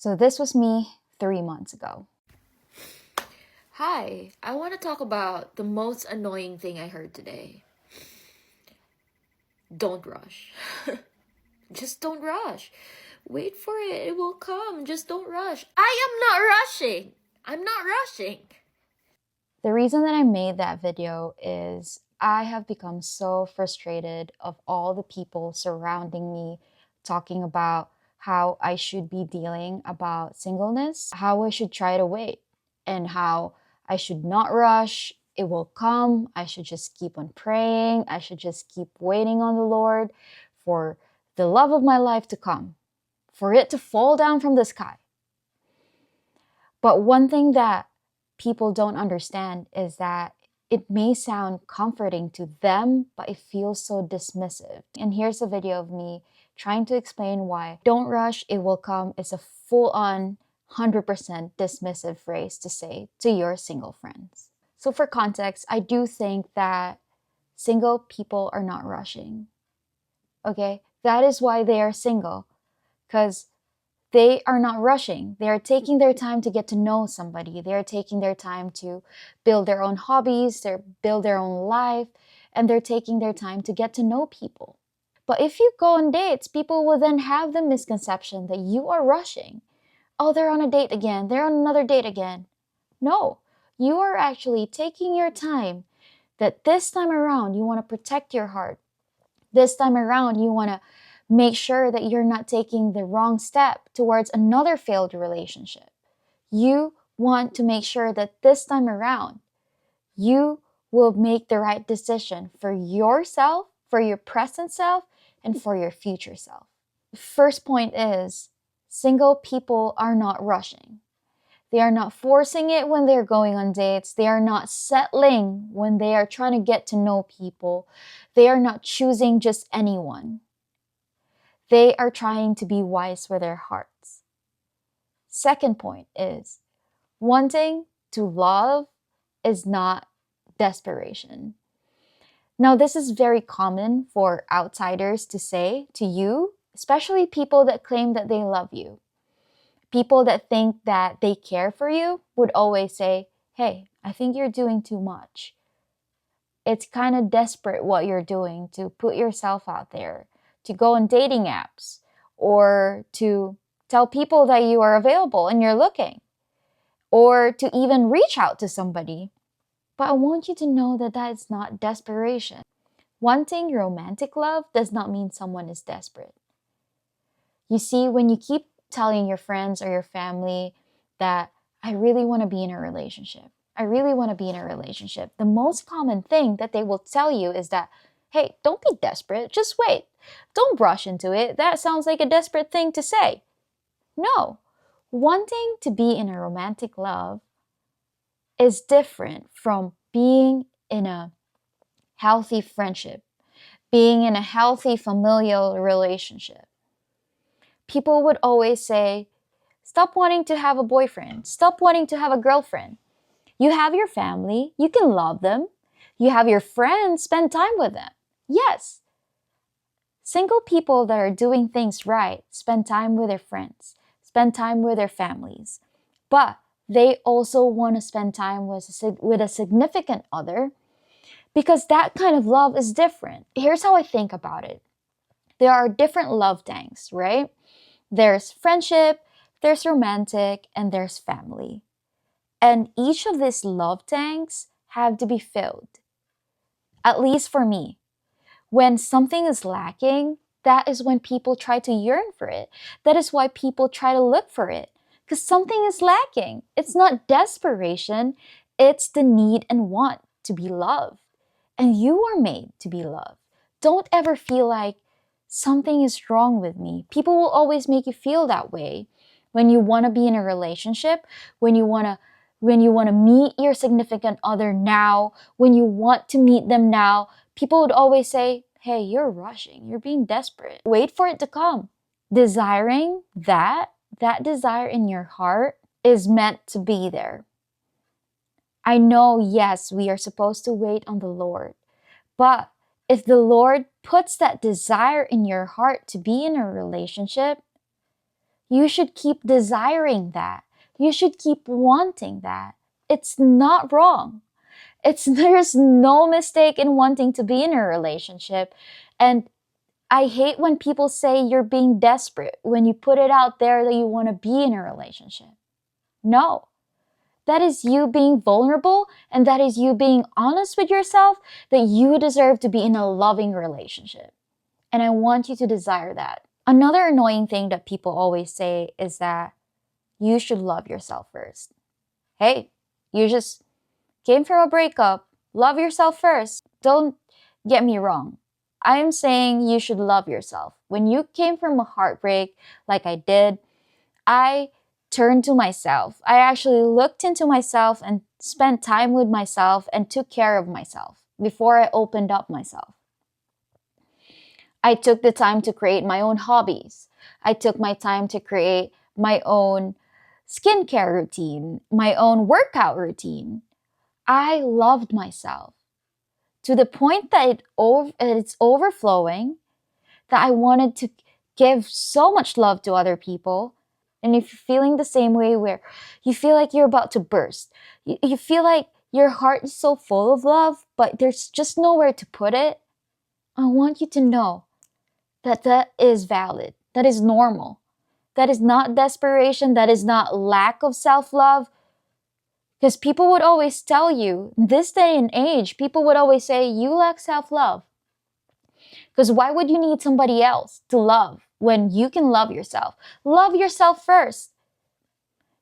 So this was me 3 months ago. Hi, I want to talk about the most annoying thing I heard today. Don't rush. Just don't rush. Wait for it, it will come. Just don't rush. I am not rushing. I'm not rushing. The reason that I made that video is I have become so frustrated of all the people surrounding me talking about how I should be dealing about singleness, how I should try to wait, and how I should not rush. It will come. I should just keep on praying. I should just keep waiting on the Lord for the love of my life to come, for it to fall down from the sky. But one thing that people don't understand is that it may sound comforting to them, but it feels so dismissive. And here's a video of me trying to explain why "don't rush, it will come" is a full-on 100% dismissive phrase to say to your single friends. So for context, I do think that single people are not rushing. Okay? That is why they are single, because they are not rushing. They are taking their time to get to know somebody. They are taking their time to build their own hobbies, build their own life, and they're taking their time to get to know people. But if you go on dates, people will then have the misconception that you are rushing. Oh, they're on a date again. They're on another date again. No, you are actually taking your time, that this time around you want to protect your heart. This time around you want to make sure that you're not taking the wrong step towards another failed relationship. You want to make sure that this time around, you will make the right decision for yourself, for your present self, and for your future self. First point is, single people are not rushing. They are not forcing it when they're going on dates. They are not settling when they are trying to get to know people. They are not choosing just anyone. They are trying to be wise with their hearts. Second point is, wanting to love is not desperation. Now, this is very common for outsiders to say to you, especially people that claim that they love you. People that think that they care for you would always say, hey, I think you're doing too much. It's kind of desperate what you're doing to put yourself out there, to go on dating apps, or to tell people that you are available and you're looking, or to even reach out to somebody. But I want you to know that that is not desperation. Wanting romantic love does not mean someone is desperate. You see, when you keep telling your friends or your family that I really want to be in a relationship, I really want to be in a relationship, the most common thing that they will tell you is that, hey, don't be desperate, just wait. Don't rush into it. That sounds like a desperate thing to say. No, wanting to be in a romantic love is different from being in a healthy friendship, being in a healthy familial relationship. People would always say, stop wanting to have a boyfriend. Stop wanting to have a girlfriend. You have your family. You can love them. You have your friends. Spend time with them. Yes. Single people that are doing things right spend time with their friends, spend time with their families. But they also want to spend time with a significant other, because that kind of love is different. Here's how I think about it. There are different love tanks, right? There's friendship, there's romantic, and there's family. And each of these love tanks have to be filled. At least for me. When something is lacking, that is when people try to yearn for it. That is why people try to look for it. Because something is lacking. It's not desperation, it's the need and want to be loved. And you are made to be loved. Don't ever feel like something is wrong with me. People will always make you feel that way. When you want to be in a relationship, when you want to meet your significant other now, when you want to meet them now, people would always say, hey, you're rushing, you're being desperate. Wait for it to come. Desiring that desire in your heart is meant to be there. I know, yes, we are supposed to wait on the Lord, but if the Lord puts that desire in your heart to be in a relationship, You should keep desiring that. You should keep wanting that. It's not wrong. There's no mistake in wanting to be in a relationship. And I hate when people say you're being desperate when you put it out there that you want to be in a relationship. No. That is you being vulnerable, and that is you being honest with yourself that you deserve to be in a loving relationship. And I want you to desire that. Another annoying thing that people always say is that you should love yourself first. Hey, you just came from a breakup. Love yourself first. Don't get me wrong. I'm saying you should love yourself. When you came from a heartbreak like I did, I turned to myself. I actually looked into myself and spent time with myself and took care of myself before I opened up myself. I took the time to create my own hobbies. I took my time to create my own skincare routine, my own workout routine. I loved myself to the point that it's overflowing, that I wanted to give so much love to other people. And if you're feeling the same way where you feel like you're about to burst, you feel like your heart is so full of love, but there's just nowhere to put it, I want you to know that that is valid. That is normal. That is not desperation. That is not lack of self-love. Because people would always tell you, this day and age, people would always say, you lack self-love. Because why would you need somebody else to love when you can love yourself? Love yourself first.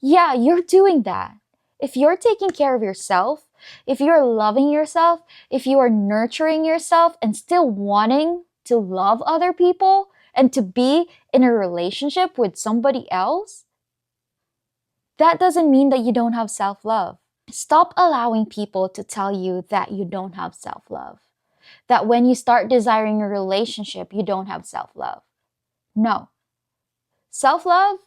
Yeah, you're doing that. If you're taking care of yourself, if you're loving yourself, if you are nurturing yourself and still wanting to love other people and to be in a relationship with somebody else, that doesn't mean that you don't have self-love. Stop allowing people to tell you that you don't have self-love. That when you start desiring a relationship, you don't have self-love. No. Self-love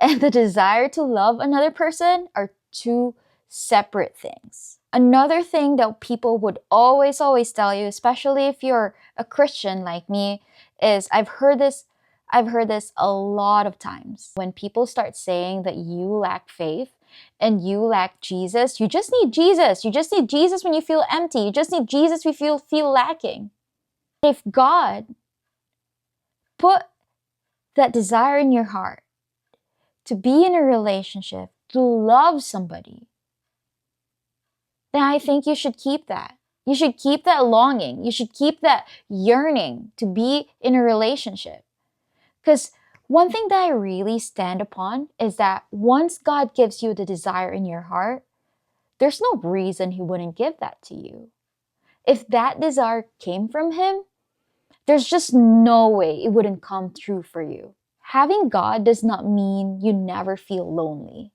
and the desire to love another person are two separate things. Another thing that people would always tell you, especially if you're a Christian like me, is I've heard this a lot of times. When people start saying that you lack faith and you lack Jesus, you just need Jesus. You just need Jesus when you feel empty. You just need Jesus when you feel lacking. If God put that desire in your heart to be in a relationship, to love somebody, then I think you should keep that. You should keep that longing. You should keep that yearning to be in a relationship. Because one thing that I really stand upon is that once God gives you the desire in your heart, there's no reason He wouldn't give that to you. If that desire came from Him, there's just no way it wouldn't come true for you. Having God does not mean you never feel lonely.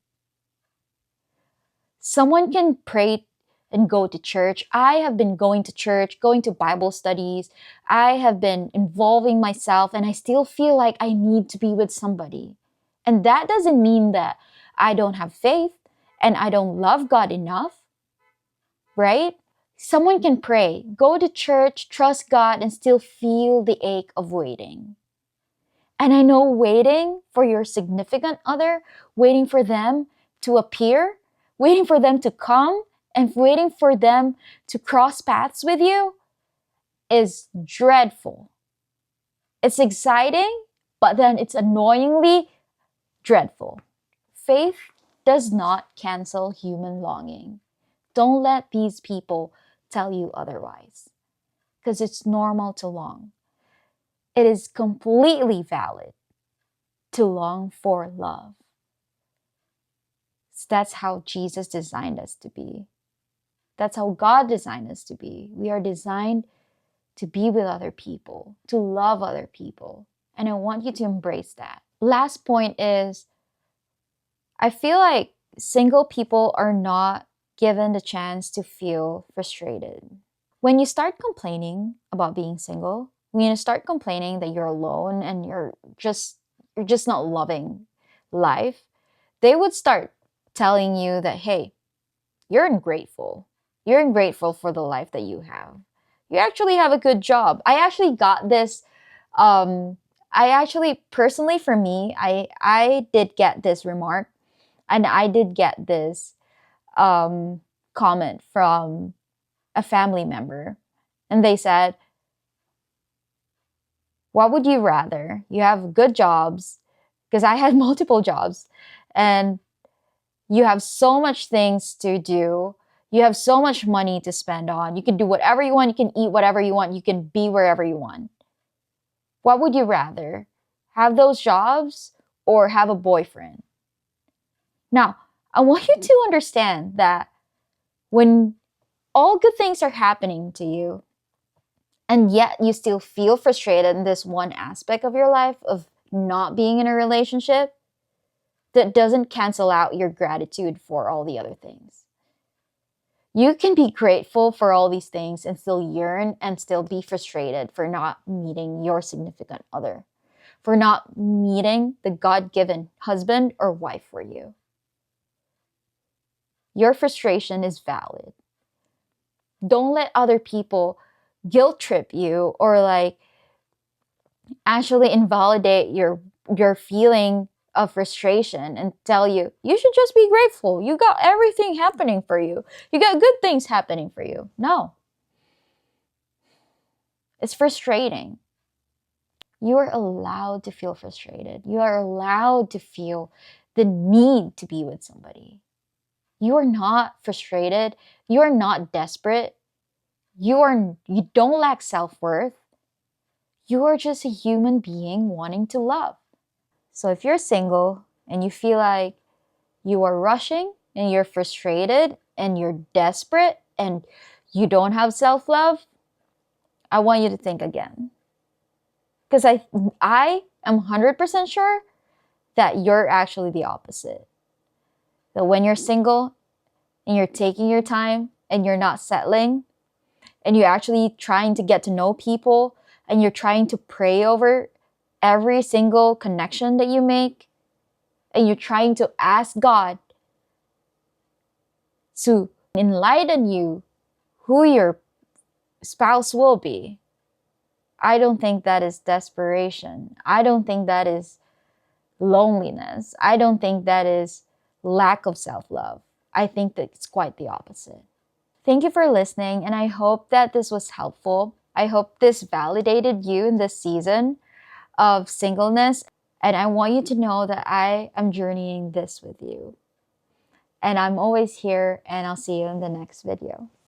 Someone can pray and go to church. I have been going to church, going to Bible studies. I have been involving myself, and I still feel like I need to be with somebody. And that doesn't mean that I don't have faith and I don't love God enough, right? Someone can pray, go to church, trust God, and still feel the ache of waiting. And I know waiting for your significant other, waiting for them to appear, waiting for them to come, and waiting for them to cross paths with you is dreadful. It's exciting, but then it's annoyingly dreadful. Faith does not cancel human longing. Don't let these people tell you otherwise, because it's normal to long. It is completely valid to long for love. So that's how Jesus designed us to be. That's how God designed us to be. We are designed to be with other people, to love other people. And I want you to embrace that. Last point is, I feel like single people are not given the chance to feel frustrated. When you start complaining about being single, when you start complaining that you're alone and you're just not loving life, they would start telling you that, hey, you're ungrateful. You're ungrateful for the life that you have. You actually have a good job. I actually got this I actually, personally for me, I did get this remark, and I did get this comment from a family member. And they said, what would you rather? You have good jobs, because I had multiple jobs, and you have so much things to do. You have so much money to spend on. You can do whatever you want. You can eat whatever you want. You can be wherever you want. What would you rather? Have those jobs or have a boyfriend? Now, I want you to understand that when all good things are happening to you, and yet you still feel frustrated in this one aspect of your life of not being in a relationship, that doesn't cancel out your gratitude for all the other things. You can be grateful for all these things and still yearn and still be frustrated for not meeting your significant other, for not meeting the God-given husband or wife for you. Your frustration is valid. Don't let other people guilt trip you or like actually invalidate your feeling of frustration and tell you should just be grateful. You got everything happening for you. You got good things happening for you. No. It's frustrating. You are allowed to feel frustrated. You are allowed to feel the need to be with somebody. You are not frustrated. You are not desperate. You don't lack self-worth. You are just a human being wanting to love. So if you're single and you feel like you are rushing and you're frustrated and you're desperate and you don't have self-love, I want you to think again. Because I am 100% sure that you're actually the opposite. That when you're single and you're taking your time and you're not settling and you're actually trying to get to know people and you're trying to pray over every single connection that you make and you're trying to ask God to enlighten you who your spouse will be, I don't think that is desperation. I don't think that is loneliness. I don't think that is lack of self-love. I think that it's quite the opposite. Thank you for listening, and I hope that this was helpful. I hope this validated you in this season of singleness, and I want you to know that I am journeying this with you. And I'm always here, and I'll see you in the next video.